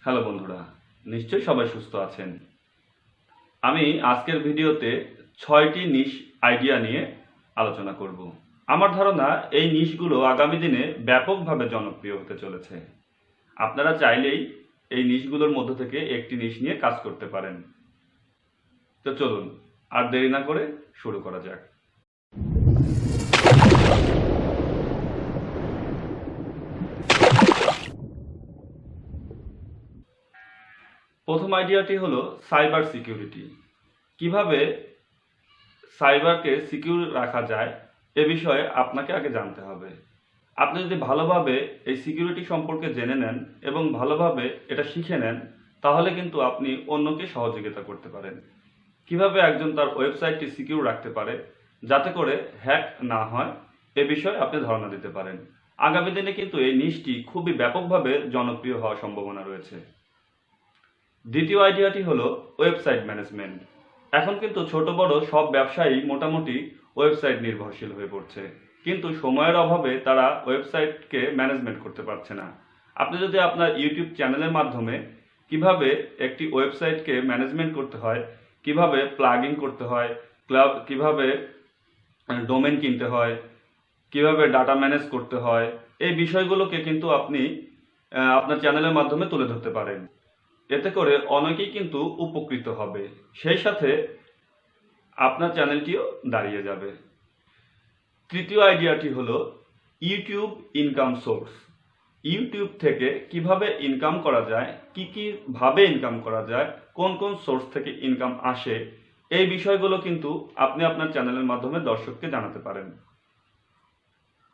Hello বন্ধুরা, নিশ্চয়ই সবাই সুস্থ আছেন। আমি আজকের ভিডিওতে 6টি নিশ আইডিয়া নিয়ে আলোচনা করব। আমার ধারণা এই নিশগুলো আগামী দিনে ব্যাপকভাবে জনপ্রিয় হতে চলেছে। আপনারা চাইলেই এই নিশগুলোর মধ্য থেকে একটি নিশ নিয়ে কাজ করতে পারেন। তো চলুন আর দেরি না করে শুরু করা যাক। প্রথম আইডিয়াটি হলো সাইবার সিকিউরিটি। কিভাবে সাইবারকে সিকিউর রাখা যায় এ বিষয়ে আপনাকে আগে জানতে হবে। আপনি যদি ভালোভাবে এই সিকিউরিটি সম্পর্কে জেনে নেন এবং ভালোভাবে এটা শিখে নেন, তাহলে কিন্তু আপনি অন্যকে সহযোগিতা করতে পারেন। কিভাবে একজন তার ওয়েবসাইটটি সিকিউর রাখতে পারে যাতে করে হ্যাক না হয় এ বিষয়ে আপনি ধারণা দিতে পারেন। আগামী দিনে কিন্তু এই নিশটি খুবই ব্যাপকভাবে জনপ্রিয় হওয়ার সম্ভাবনা রয়েছে। দ্বিতীয় আইডিয়াটি হলো ওয়েবসাইট ম্যানেজমেন্ট। এখন কিন্তু ছোট বড় সব ব্যবসায়ী মোটামুটি ওয়েবসাইট নির্ভরশীল হয়ে পড়ছে, কিন্তু সময়ের অভাবে তারা ওয়েবসাইটকে ম্যানেজমেন্ট করতে পারছে না। আপনি যদি আপনার ইউটিউব চ্যানেলের মাধ্যমে কিভাবে একটি ওয়েবসাইটকে ম্যানেজমেন্ট করতে হয়, কিভাবে প্লাগইন করতে হয়, কিভাবে ডোমেন কিনতে হয়, কিভাবে ডাটা ম্যানেজ করতে হয়, এই বিষয়গুলোকে কিন্তু আপনি আপনার চ্যানেলের মাধ্যমে তুলে ধরতে পারেন। এতে করে অনেকেই কিন্তু উপকৃত হবে, সেই সাথে আপনার চ্যানেলটিও দাঁড়িয়ে যাবে। তৃতীয় আইডিয়াটি হলো ইউটিউব ইনকাম সোর্স। ইউটিউব থেকে কিভাবে ইনকাম করা যায়, কি ভাবে ইনকাম করা যায়, কোন কোন সোর্স থেকে ইনকাম আসে, এই বিষয়গুলো কিন্তু আপনি আপনার চ্যানেলের মাধ্যমে দর্শককে জানাতে পারেন।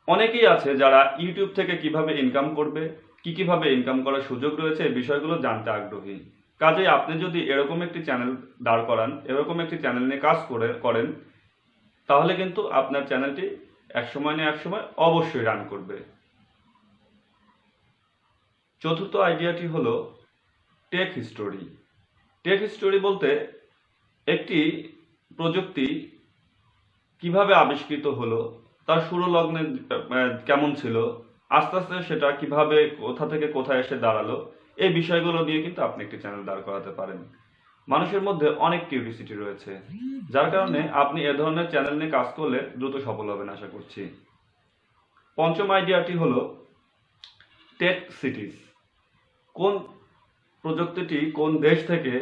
অনেকেই আছে যারা ইউটিউব থেকে কিভাবে ইনকাম করবে, কিভাবে ইনকাম করার সুযোগ রয়েছে এই বিষয়গুলো জানতে আগ্রহী। কাজেই আপনি যদি এরকম একটি চ্যানেল দাঁড় করান, এরকম একটি চ্যানেল নিয়ে কাজ করেন, তাহলে কিন্তু আপনার চ্যানেলটি একসময় না একসময় অবশ্যই রান করবে। চতুর্থ আইডিয়াটি হলো টেক হিস্টোরি। টেক হিস্টোরি বলতে একটি প্রযুক্তি কিভাবে আবিষ্কৃত হলো, তার শুরু লগ্নে কেমন ছিল, আস্তে আস্তে সেটা কিভাবে কোথা থেকে কোথায় এসে দাঁড়ালো, এই বিষয়গুলো নিয়ে কিন্তু আপনি একটি চ্যানেল দাঁড় করাতে পারেন। মানুষের মধ্যে অনেক কিউরিসিটি রয়েছে, যার কারণে আপনি এ ধরনের চ্যানেল নিয়ে কাজ করলে দ্রুত সফল হবেন আশা করছি। পঞ্চম আইডিয়াটি হলো টেক সিটিজ। কোন প্রযুক্তিটি কোন দেশ থেকে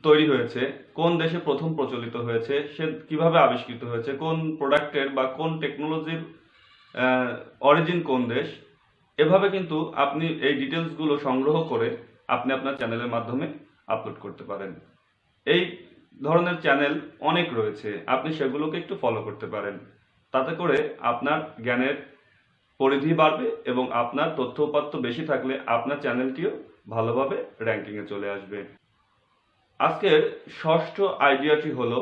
তৈরি হয়েছে, কোন দেশে প্রথম প্রচলিত হয়েছে, সে কিভাবে আবিষ্কৃত হয়েছে, কোন প্রোডাক্টের বা কোন টেকনোলজির অরিজিন কোন দেশ, এভাবে কিন্তু আপনি এই ডিটেলসগুলো সংগ্রহ করে আপনি আপনার চ্যানেলের মাধ্যমে আপলোড করতে পারেন। এই ধরনের চ্যানেল অনেক রয়েছে, আপনি সেগুলোকে একটু ফলো করতে পারেন। তাতে করে আপনার জ্ঞানের পরিধি বাড়বে এবং আপনার তথ্য উপাত্ত বেশি থাকলে আপনার চ্যানেলটিও ভালোভাবে র্যাঙ্কিংয়ে চলে আসবে। আজকের ষষ্ঠ আইডিয়াটি হলো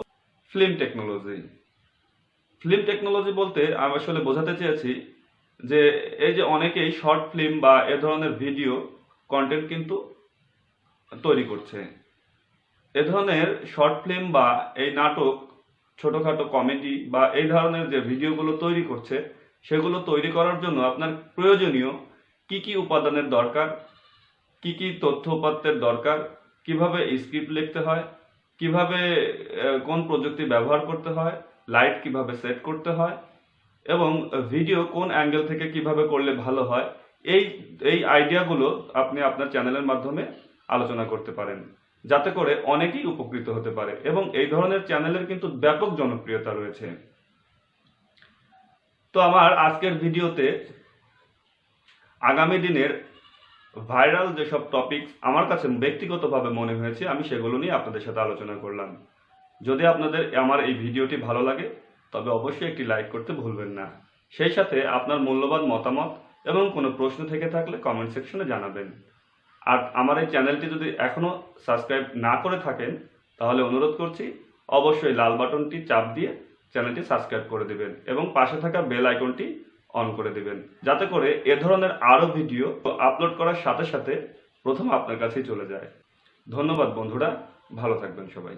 ফিল্ম টেকনোলজি। ফিল্ম টেকনোলজি বলতে আমি আসলে বোঝাতে চেয়েছি যে এই যে অনেকেই শর্ট ফিল্ম বা এ ধরনের ভিডিও কন্টেন্ট কিন্তু তৈরি করছে। এ ধরনের শর্ট ফিল্ম বা এই নাটক, ছোটখাটো কমেডি বা এই ধরনের যে ভিডিওগুলো তৈরি করছে, সেগুলো তৈরি করার জন্য আপনার প্রয়োজনীয় কি উপাদানের দরকার, কি তথ্য উপাত্তের দরকার, কিভাবে স্ক্রিপ্ট লিখতে হয়, কিভাবে কোন প্রযুক্তি ব্যবহার করতে হয়, লাইট কিভাবে সেট করতে হয় এবং ভিডিও কোন অ্যাঙ্গেল থেকে কিভাবে করলে ভালো হয়, এই আইডিয়াগুলো আপনি আপনার চ্যানেলের মাধ্যমে আলোচনা করতে পারেন, যাতে করে অনেকেই উপকৃত হতে পারে এবং এই ধরনের চ্যানেলের কিন্তু ব্যাপক জনপ্রিয়তা রয়েছে। তো আমার আজকের ভিডিওতে আগামী দিনের ভাইরাল যেসব টপিকস আমার কাছে ব্যক্তিগতভাবে মনে হয়েছে, আমি সেগুলো নিয়ে আপনাদের সাথে আলোচনা করলাম। যদি আপনাদের আমার এই ভিডিওটি ভালো লাগে তবে অবশ্যই একটি লাইক করতে ভুলবেন না। সেই সাথে আপনার মূল্যবান মতামত এবং কোনো প্রশ্ন থেকে থাকলে কমেন্ট সেকশনে জানাবেন। আর আমার এই চ্যানেলটি যদি এখনও সাবস্ক্রাইব না করে থাকেন তাহলে অনুরোধ করছি অবশ্যই লাল বাটনটি চাপ দিয়ে চ্যানেলটি সাবস্ক্রাইব করে দেবেন এবং পাশে থাকা বেল আইকনটি অন করে দিবেন, যাতে করে এ ধরনের আরও ভিডিও আপলোড করার সাথে সাথে প্রথম আপনার কাছেই চলে যায়। ধন্যবাদ বন্ধুরা, ভালো থাকবেন সবাই।